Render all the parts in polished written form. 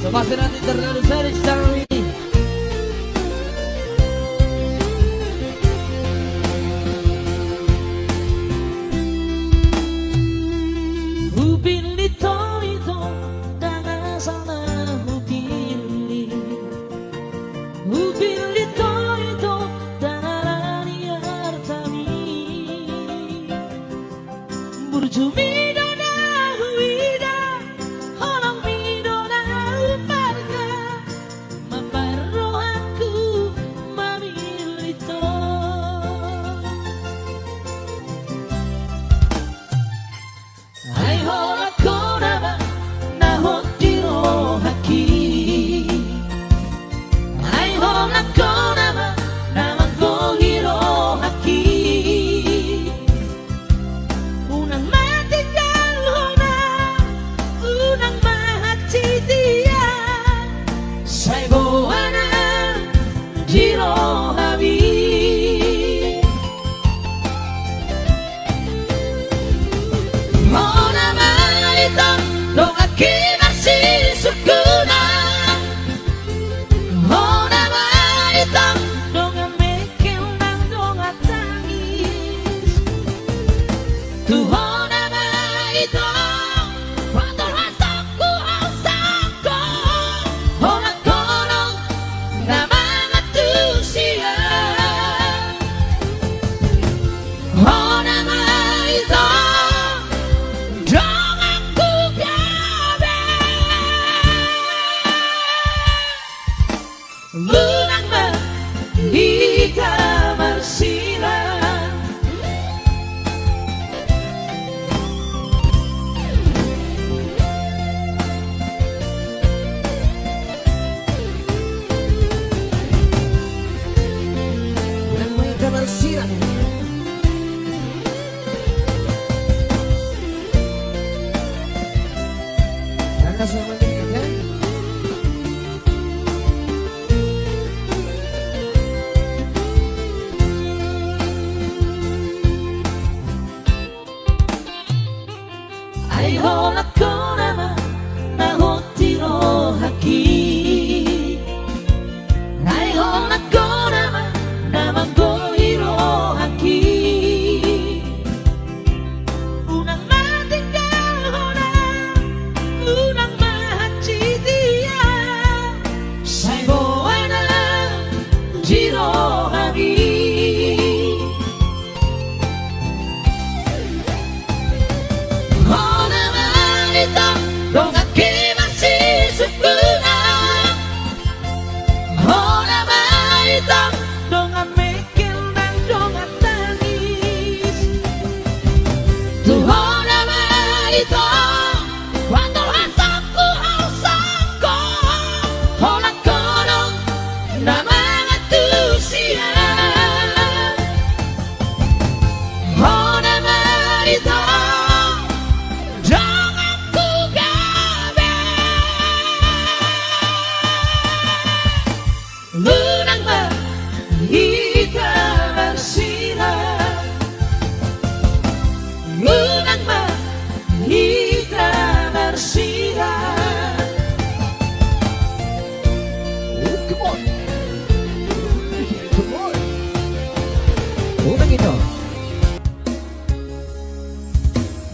Lepasin hati terlalu serius sekarang ini. Hubili to ito dengan sana hubili. Hubili to ito dengan artami. Burjumi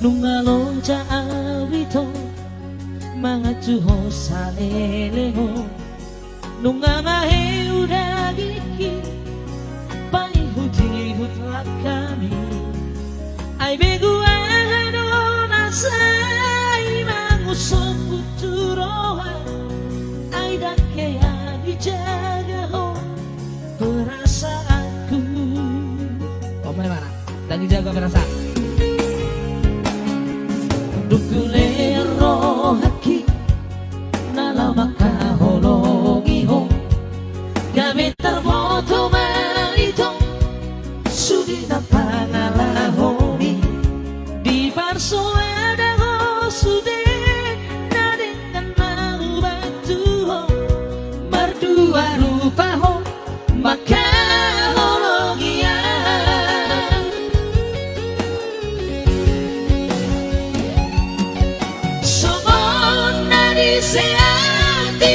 Nungalonja awito mga tuho sa leleho nungamahe udagiki paihut-ihut lah kami ay beguano nasay mangusok puturoha ay dakaya dijaga ho perasaanku. Oh mana? Dan dijaga perasaan. Dukulero haki nalama kahologi ho gabi terboto malito sudi na pangalahoni di parso ada ho sude na dengan mau batu ho berdua rupa ho maka Seati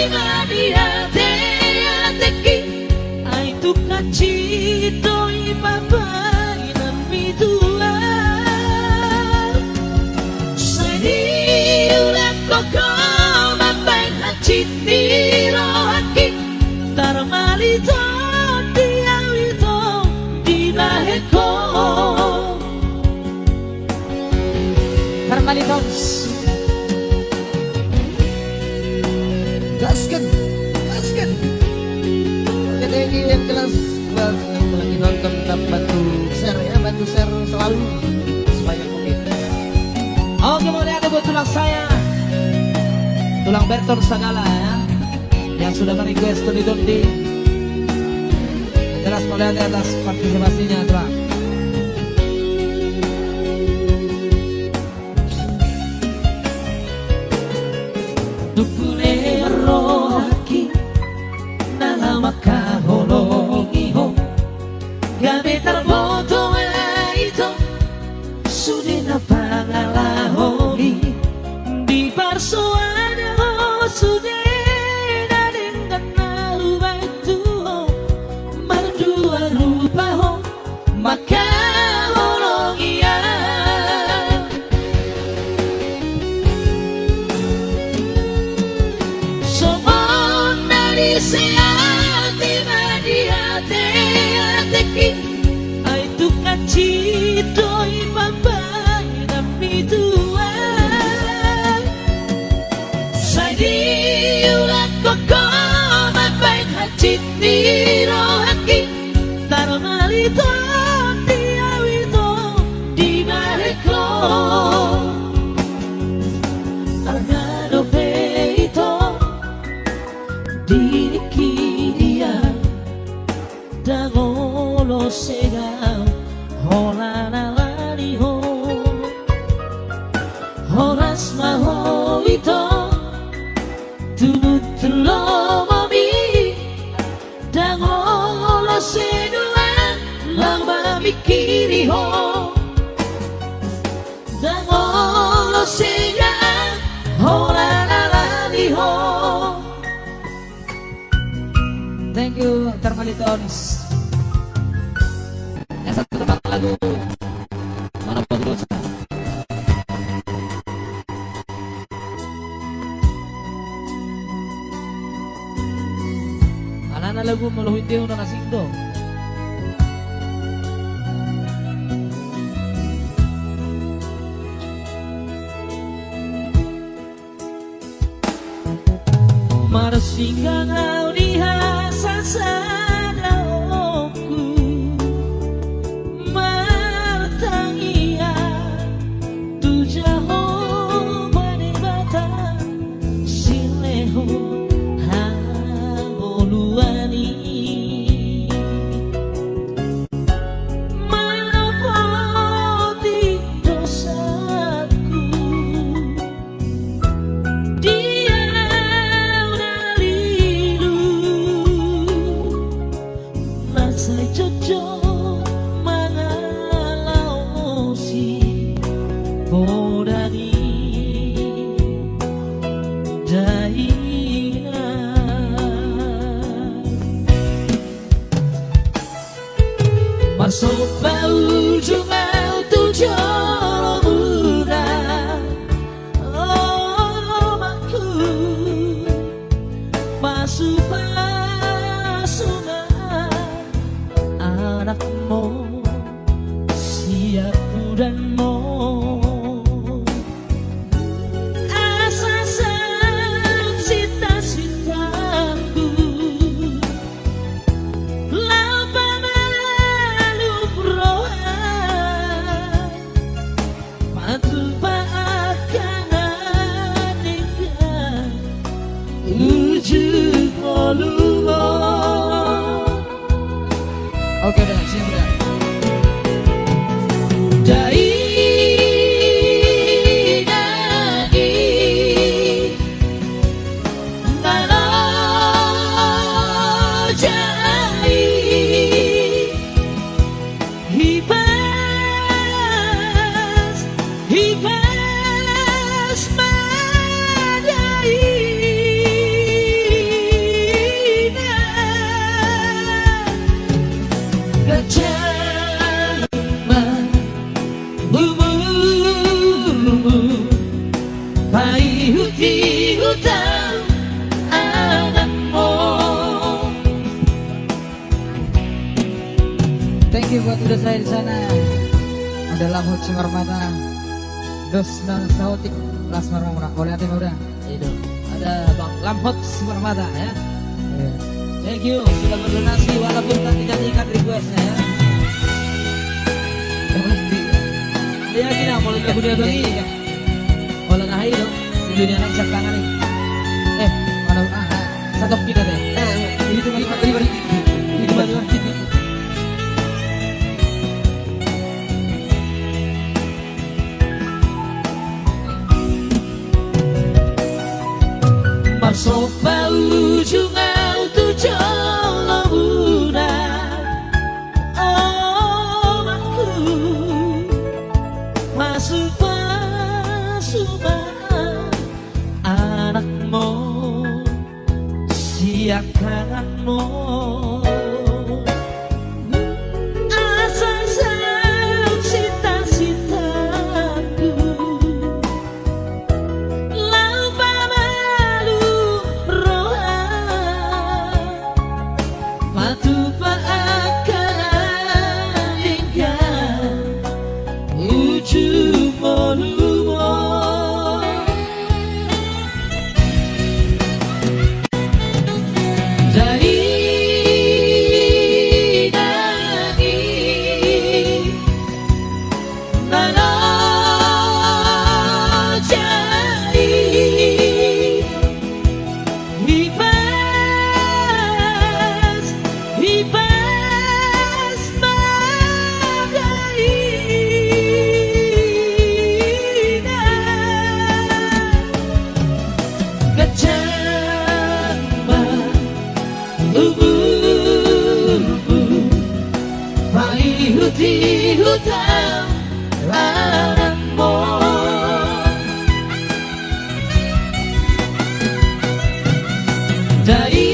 Gaskan, gaskan. Oke, thank you yang jelas buat yang lagi nonton, dan bantu share ya, bantu share selalu sebanyak mungkin. Oke, boleh ada buat tulang saya, tulang Berton segala ya, yang sudah merequest Tony Dondi. Jelas boleh ada atas partisipasinya tulang. Tukule rohaki nala makahologi ho gabe tarboto ito sudena pangalahogi di parsoana ho sudena dengan narubah itu ho mardua rupa ho makahologi ya. Seati madiate ateki ai tu kacitoi papai nami tua sadi ulat koko mapai kacit di rohaki taromalito diawito di mareko argado peito dirikiria dagolo sega holana lari ho horas maho ito tunutulo mami dagolo sedua lama mikiri ho dagolo sega holana lari ho. Thank you Thermalitons. Yang satu tempat lagu mana bagus. Anak-anak lagu melalui dia udah nasing dong. Marsingang au dihasa sadaoku martangia tujaho badebata sileho hangoluani manapoti dosaku saya cocok mengalau si bodani daina masuk bau jumau tujuh muda oh maku masuk anakmu siap danmu asal cita-citaku lapa malu berohan matu akan adikkan ujung olumo. Oke dah, siap dah. Jai Thank you buat udah saya di sana. Ada Lamhut Singarmata, Dos dan Saotik. Las Marmora, boleh hati udah. Itu ada Bang Lamhot Simarmata ya. Iya. Thank you sudah berdonasi walaupun tak dinyanyikan requestnya ya. Dia kira kalau kita dunia bagi kan. Kalau nah itu di dunia nak siap tangan nih. Mana Satu kita deh. Ini cuma lima titik. Marsopa ujung auto jolo muda. Oh aku masuk anakmu siakanmu asal cita-citaku lupa malu roha patu akan hingga ujung molumo. Di hutan anakmu dari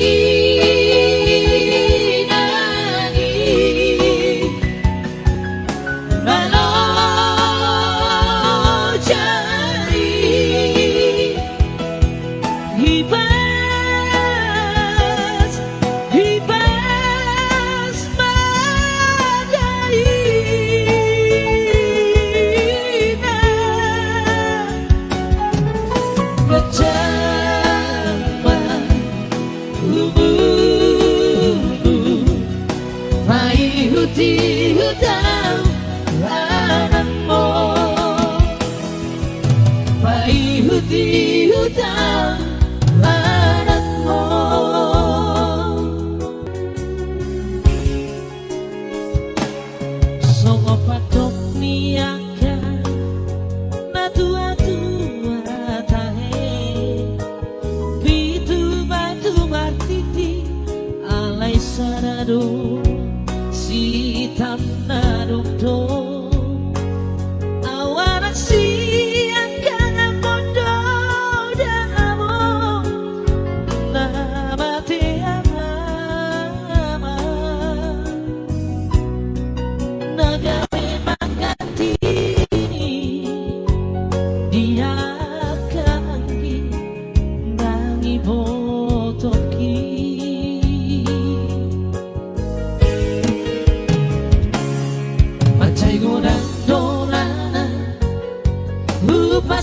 nangis malu cari di hutan anakmu, bayi di hutan anakmu. Songo patok niakan na tua-tua tahe bitu batu martiti alai sarado si tanaduk do awana si angkana mondo dan amo nama te ama nagawe mangganti dia kangi nangi botoki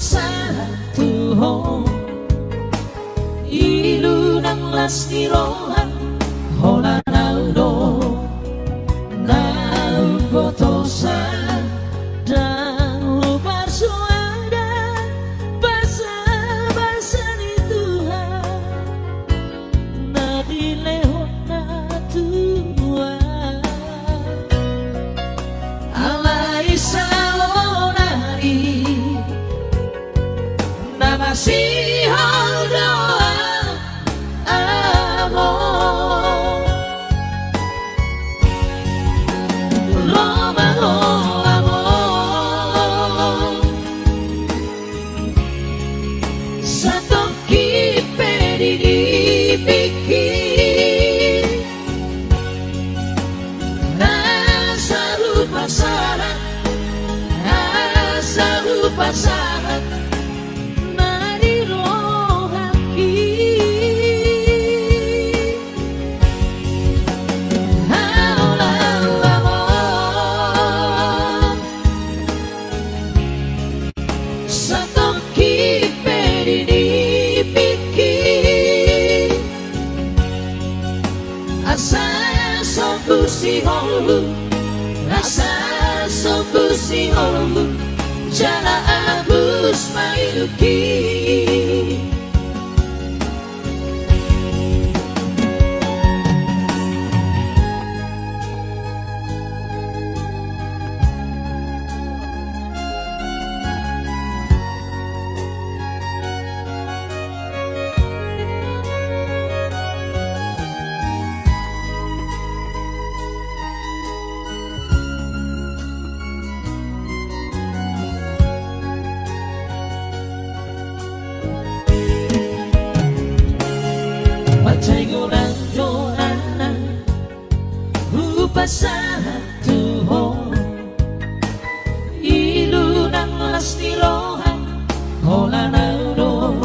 satu ho ilu nang lasti rohan hola naudo nau botosa dan lupa suara basa-basa ni Tuhan nadi lehon na tua alai salonari masih doa amor Roma amor satu kipedi dipikir asa lupa sarat satu kip pasatuho ilu ng las nilohan hola nauro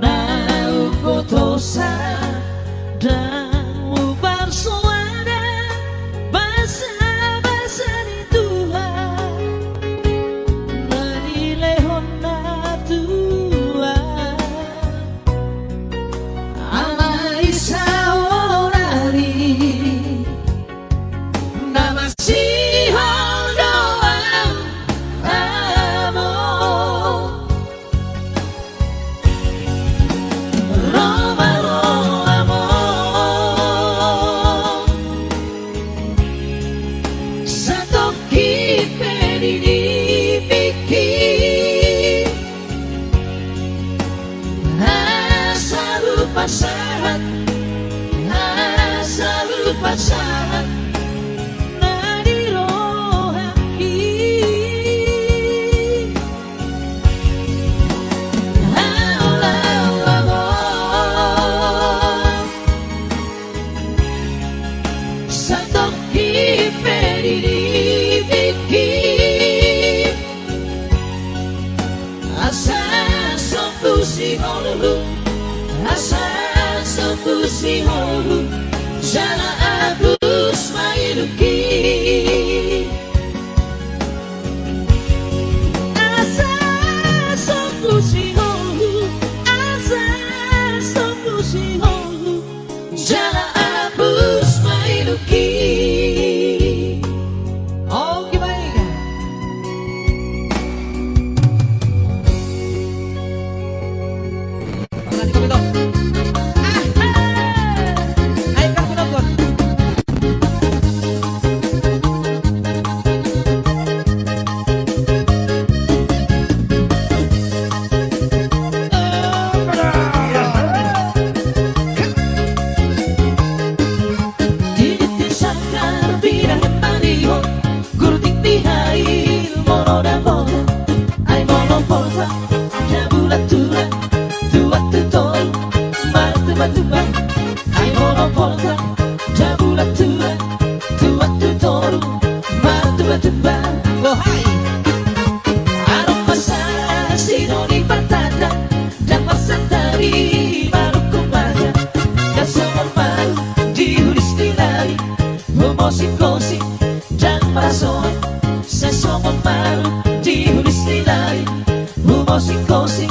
naukotosa dan ubar suara basa-basa ni Tuhan menilehon na Tuhan ama isa orari namasihon doang amo Roma amo sa toki penidipiki asa lupa sahat nadirohaki haulawamo sa toki penidipiki asa sompusi holu asa sompusi holu Jala abus mailuki asa sompusi holu Jala abus mailuki Okay baik Pangkat kami dong Ayo kan pinokon Oh hai Arong pasara sinoni patada dan pasatari baru kumada kasomor baru diulis nilai homosikosi dan parasoan sesomor baru diulis nilai homosikosi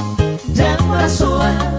dan parasoan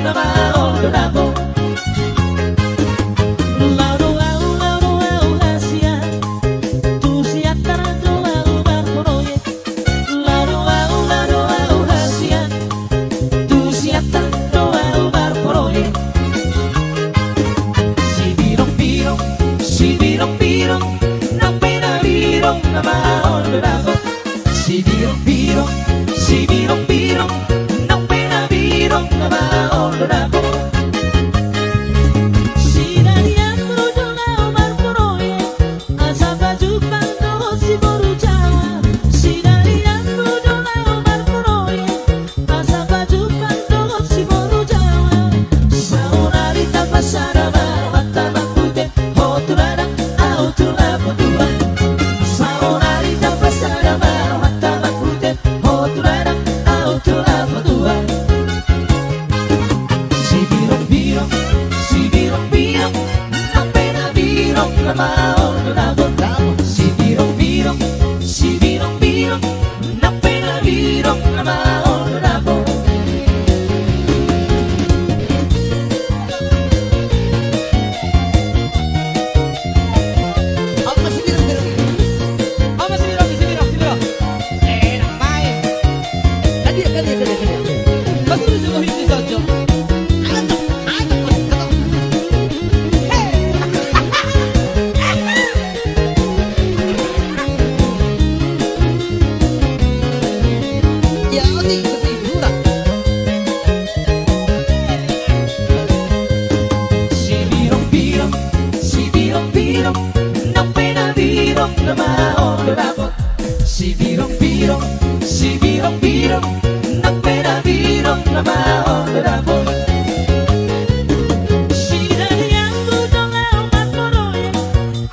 na maol na mo. Lauro au Asia, tu siap taranto au barcoroye. Lauro au Asia, tu siap taranto au barcoroye. Si birong, na pena birong na maol na mo. Si birong, na pena birong na maol na mo. Si daliamo donao barcoroye, asaba jupando si boru Jawa. Si daliamo donao barcoroye, asaba jupando si boru Jawa. Saunarita pasara mata bakute, hoturana autula bodua. Saunarita pasara mata bakute, hoturana autula bodua. Si birong, na pena birong na maol na mo. Si birong, na pena birong na maol na mo. Ako masih birong-birong. Oh, masih birong. Enak main. Kadi. Bagus juga itu saja. Ya, odi, murah. Si birong, na pena birong na maol na mo. Si birong, na pena birong na maol na mo. Si daliamo donao barcoroye,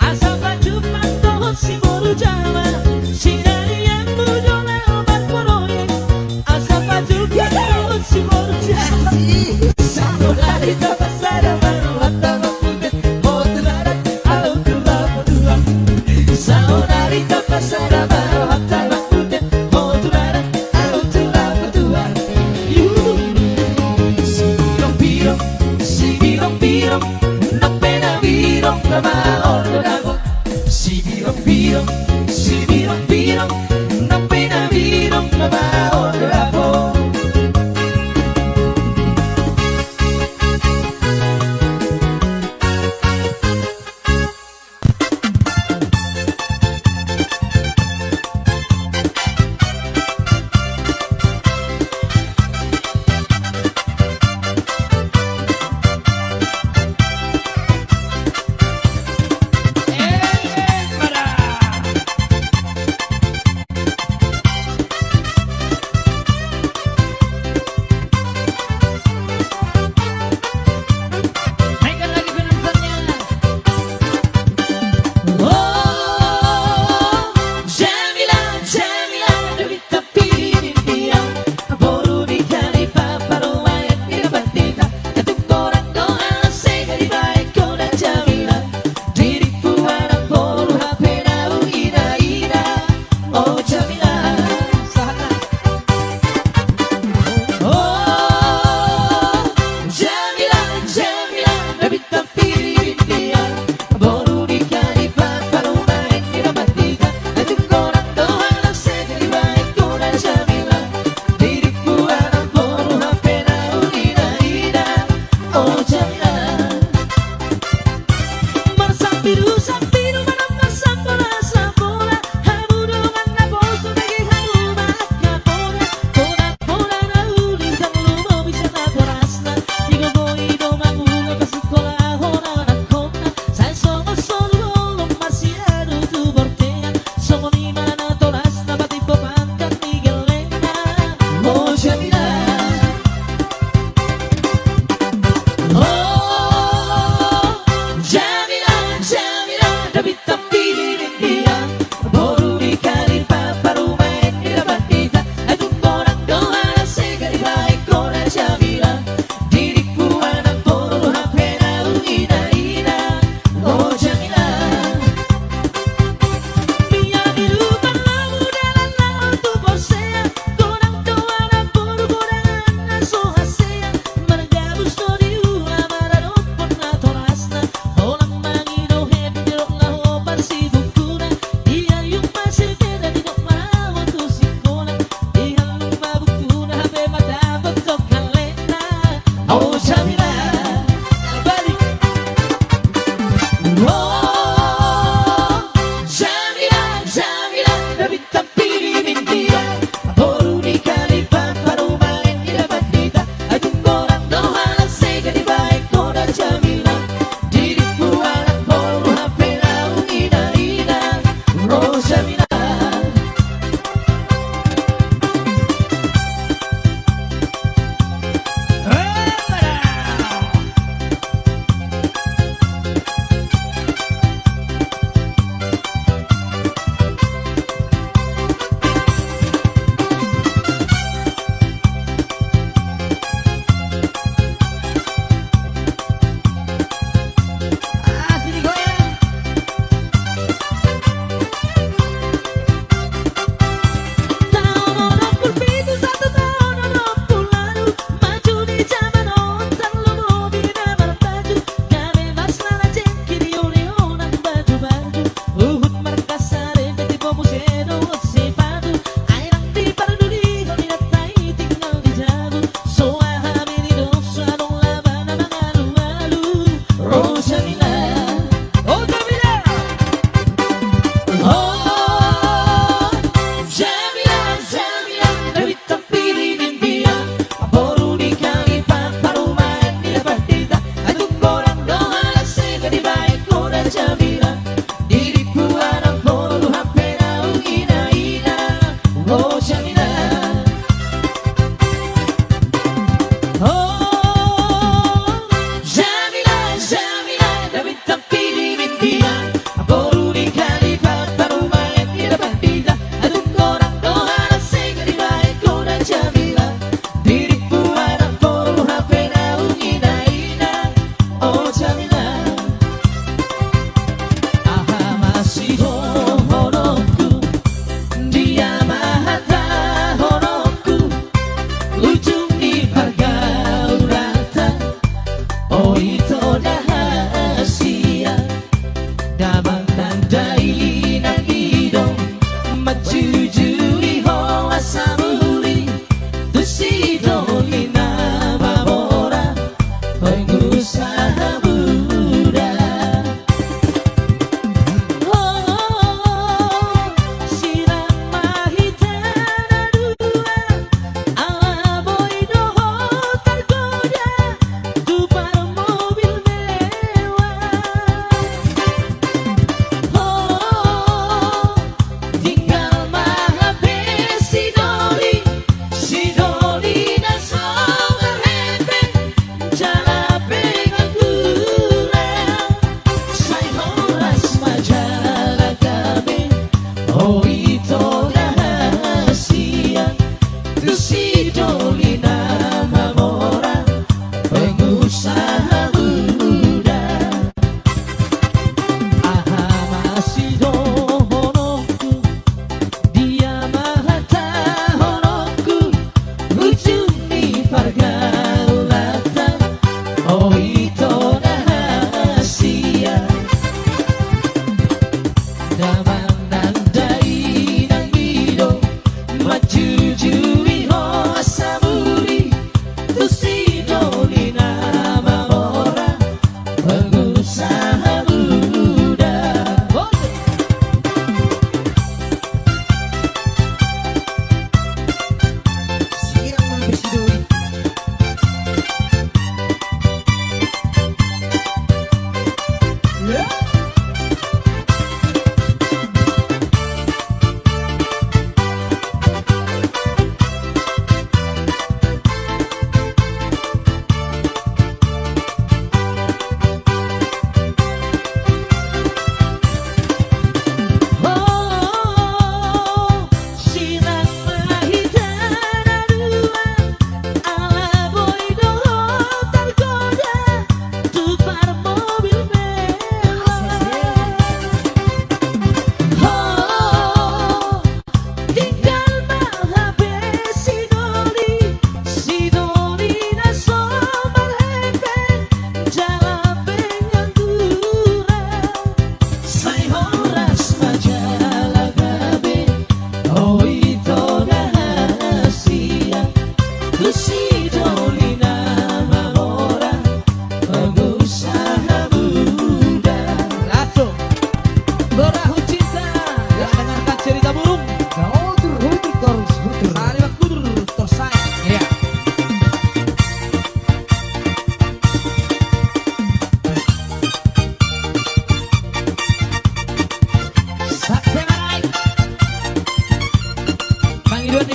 asaba jupando si boru Jawa. Si daliamo donao barcoroye, asaba jupando si boru Jawa. Saunarita pasara mata bakute, hoturana autula bodua. Saunarita pasara mata bakute, hoturana autula bodua. Si birong, na pena birong na maol na mo. Si birong, na pena birong na maol na mo.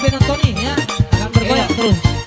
Independent Tony ya akan bergoyang terus.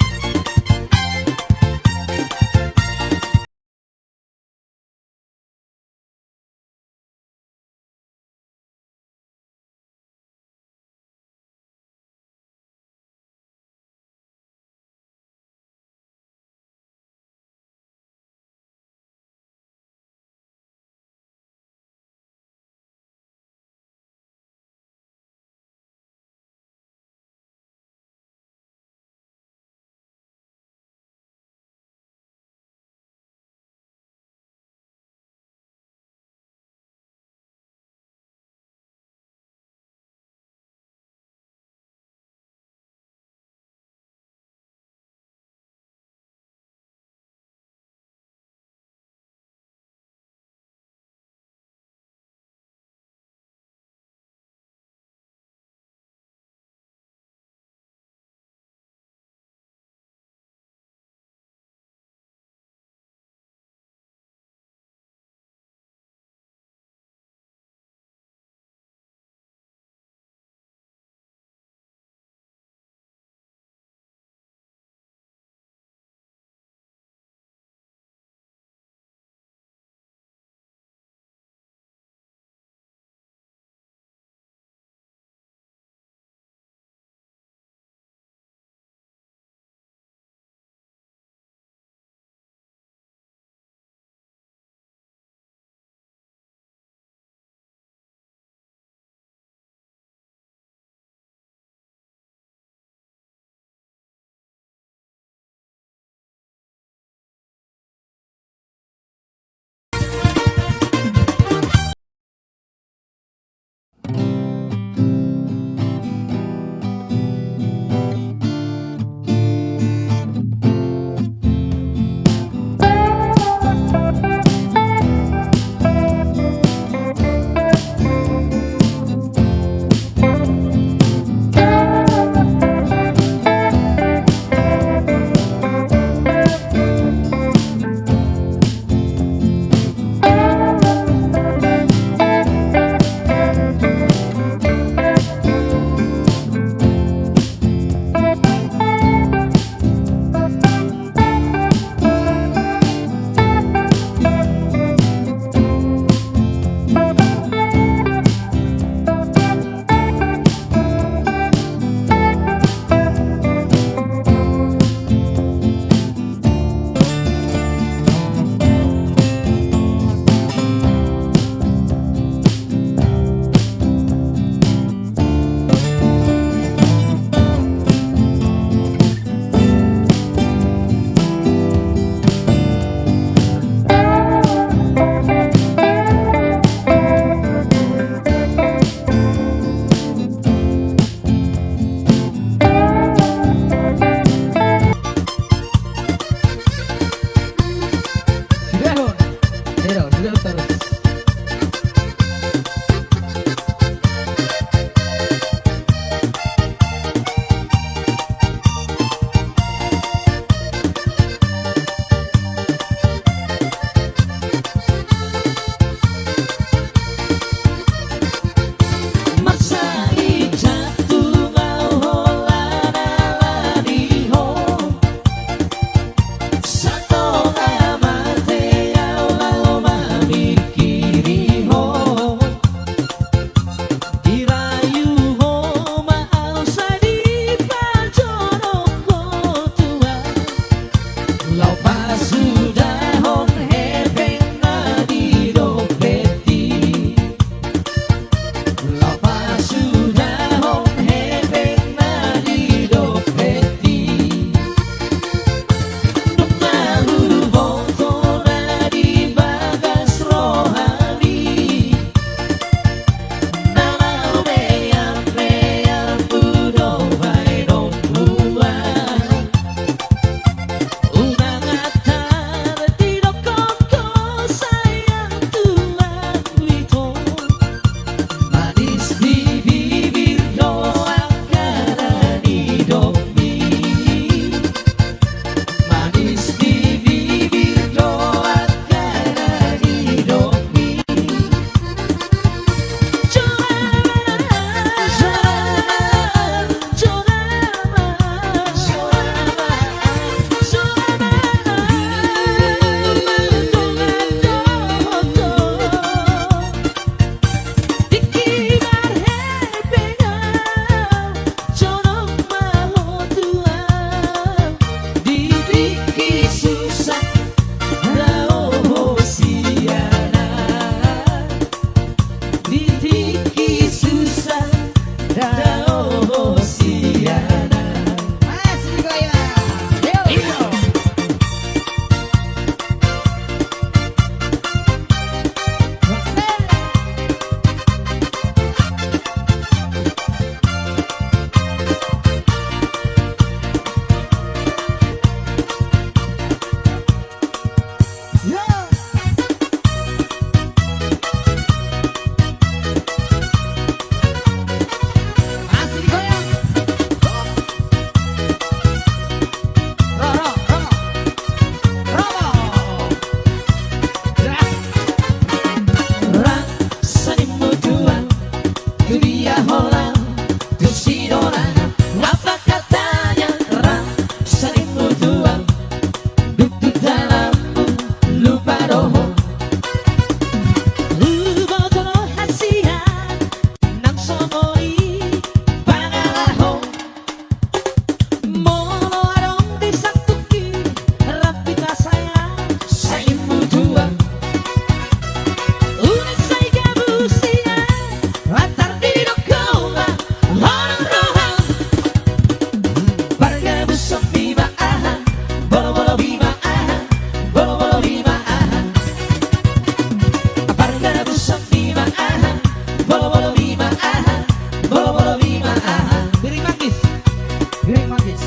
Piring magis.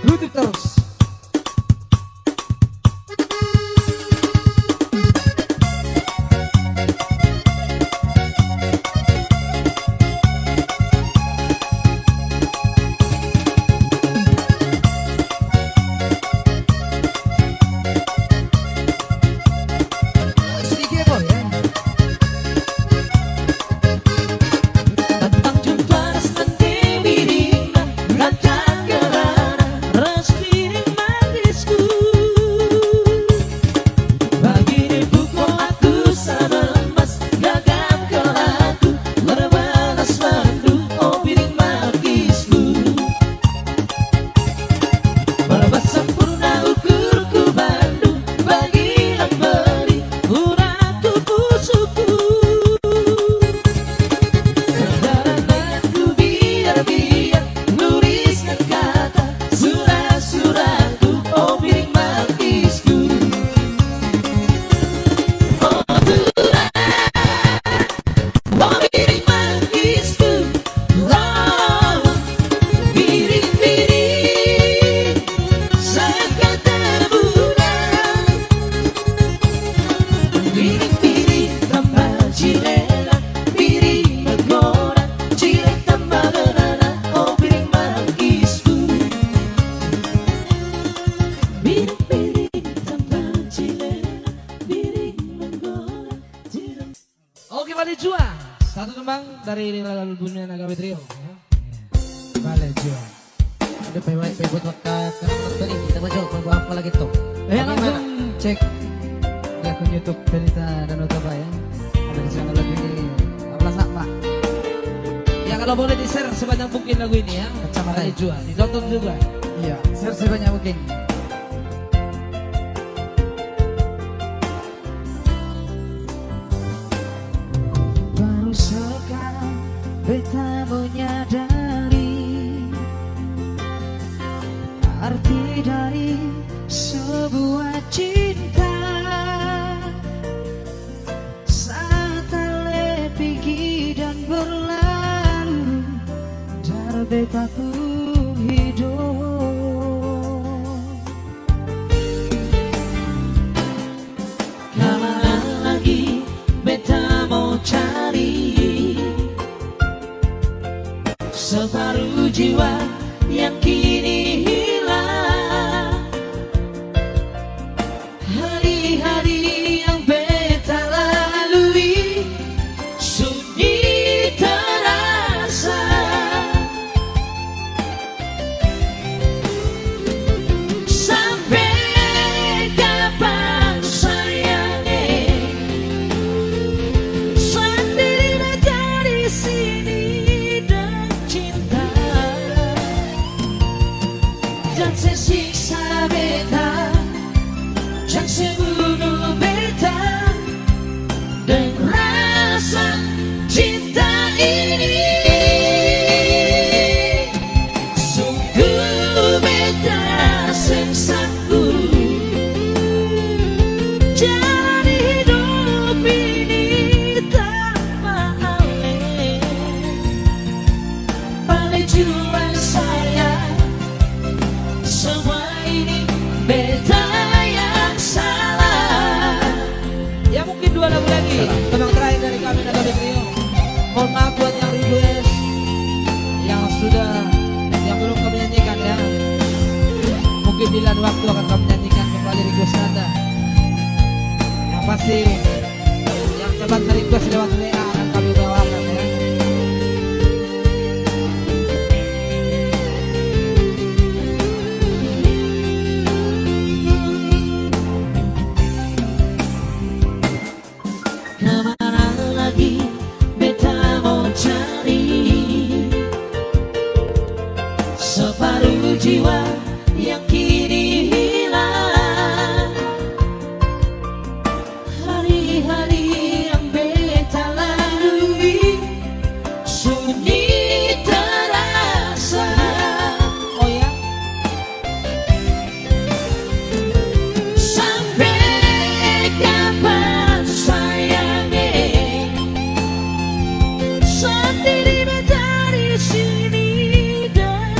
Duduk terus. Sedikit kok ya. Tentang jumpa nanti biringna Rancang kerana Respiring manisku Bagi buku aku selemas Gagap kelaku Berbalas mandu Oh piring magisku Berbat sempurna ukurku bandu Bagi lemberi Uraku pusuku Perjalananku biar-biar Nuliskan kata Surat-suratku Oh piring magisku Oh Tuhan Oh piring magisku Oh piring-piring Sekata bulan Piring-piring tambah jilera Piring megora Cilek tambah genana Oh piring magisku Piring-piring tambah jilera Piring megora Cilek. Oke Bali Jua, satu tembang dari albumnya Nagabe Trio ya. Bale Jua. Ada pemain pebot waktu tadi kita baca mau apa lagi tuh? Langsung Cek di akun YouTube Benita Danutaba ya. Ada di sana lagu ini. Apa sama? ya kalau boleh di share sebanyak mungkin lagu ini ya. Kacamata. Bali Jua, ditonton juga. Iya, share sebanyak mungkin. Baru sekarang beta menyadari arti dari sebuah cinta saat tak pergi dan berlalu dari beta pun hidup. Kemana lagi beta mau cari separuh jiwa yang kini hilang. Hari-hari yang beta lalui sunyi terasa. Sampai kapan sayangnya sendiri beta di sini dan cinta jangan sesiksa beta, jangan sebunuh beta dengan rasa cinta ini. Sungguh beta sengsaku jalani hidup ini tanpa alih. Balik jua saya semua ini beta yang salah. Ya mungkin dua lagu lagi. Tembang terakhir dari kami Nagabe Trio. Mohon maaf buat yang request, yang belum kami nyanyikan ya. Mungkin di lain waktu akan kami nyanyikan kembali request Anda. Yang pasti yang cepat request lewat WA akan kami bawakan ya. Kemana lagi beta mau cari separuh jiwa yang kini hilang. Hari-hari yang beta lalui sunyi terasa. Oh ya. Sampai kapan sayangnya sendiri beta di sini dan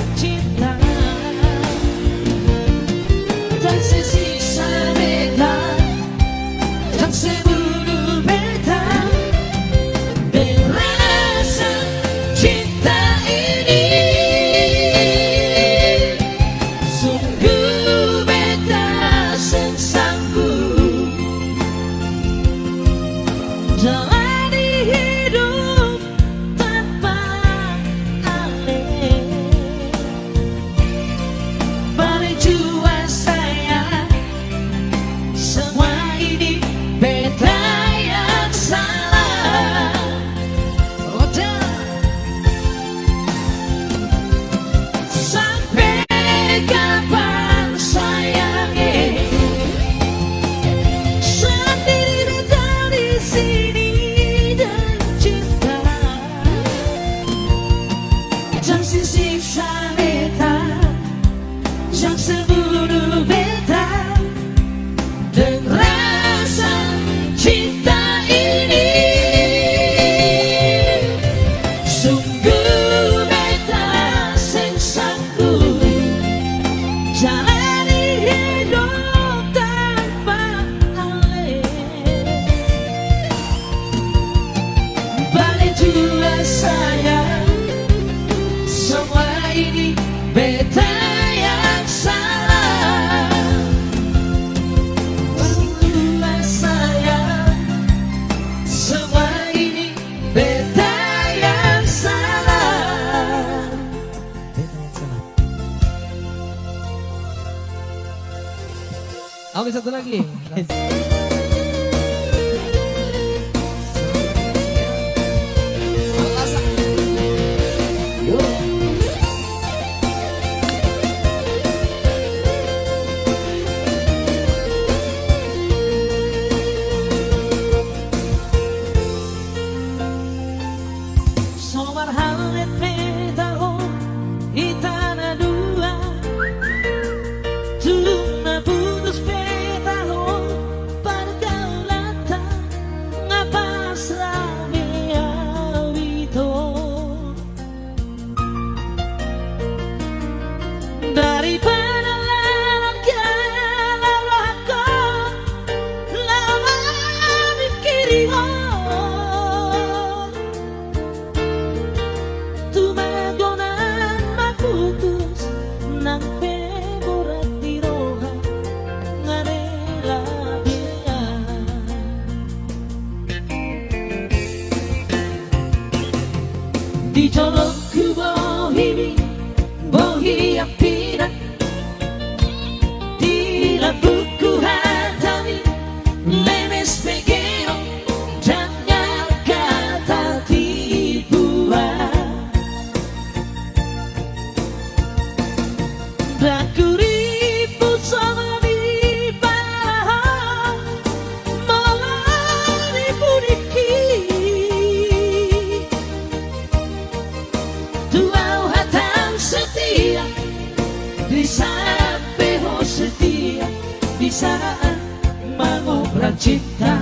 Oke, satu lagi. Sommar halvet petahon i tanah dua, tunna putus petahon pergaulatan ngapasrah meawito daripada lalagyan aku lama mikirin tumagonan maputus ng peborat di roha nga relabiya di colok ku bohimi bohi apiran di labuku hatami lemes pequeño dan kata tipuan aku ribut sama di bawah malah dibuniki tuau hatam setia di saat peho setia di saat mengobrak cinta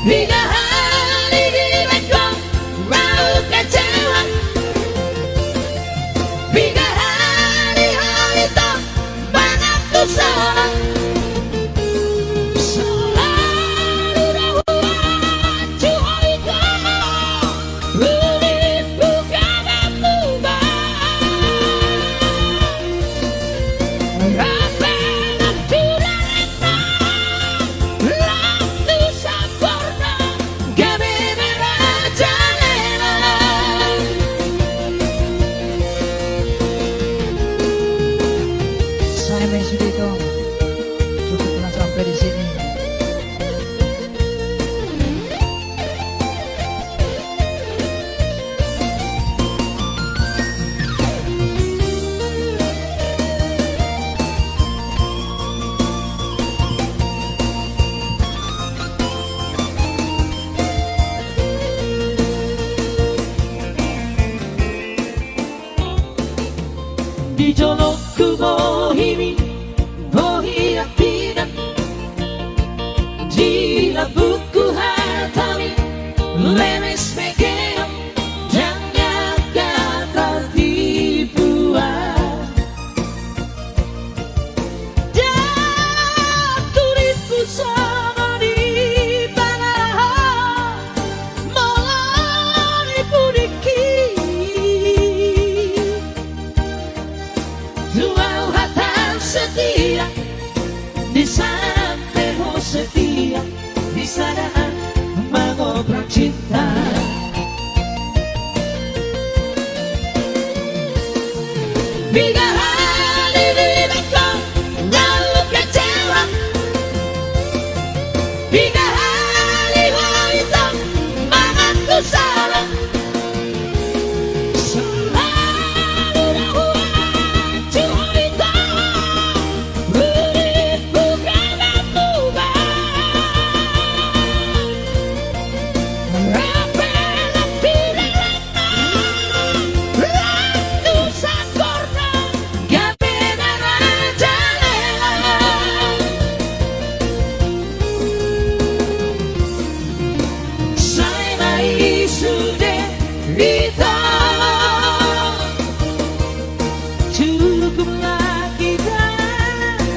hingga hari di lekong raut kecewa hingga hari-hari tak banyak salah selalu dahuan cuhoi kau ulit bukan berubah apa yang sudah lepas waktu sempurna kami berjalan Saya Messi itu cukuplah sampai di sini. di colok ku bohimi bohi apiran di labuku hatami lemes pequeño dan kata tipuan dan ku ribut sama di bawah malah dibuniki tuau hatam setia di saat peho setia di saat mengobrak cinta hingga hari di lekong lalu kecewa hingga hari-hari tak mengaku salah selalu dahuan cuhoi kau ulit bukan berubah apa yang tidak lepas waktu sempurna kami berjalan saya mai sudah cukuplah kita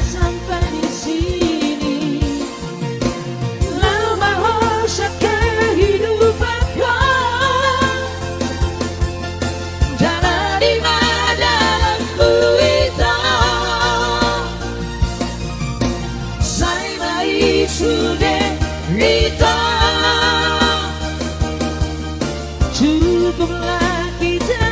sampai di sini lalu bahasa kehidupanku jalan di madaku itu saya mai sudah cukuplah kita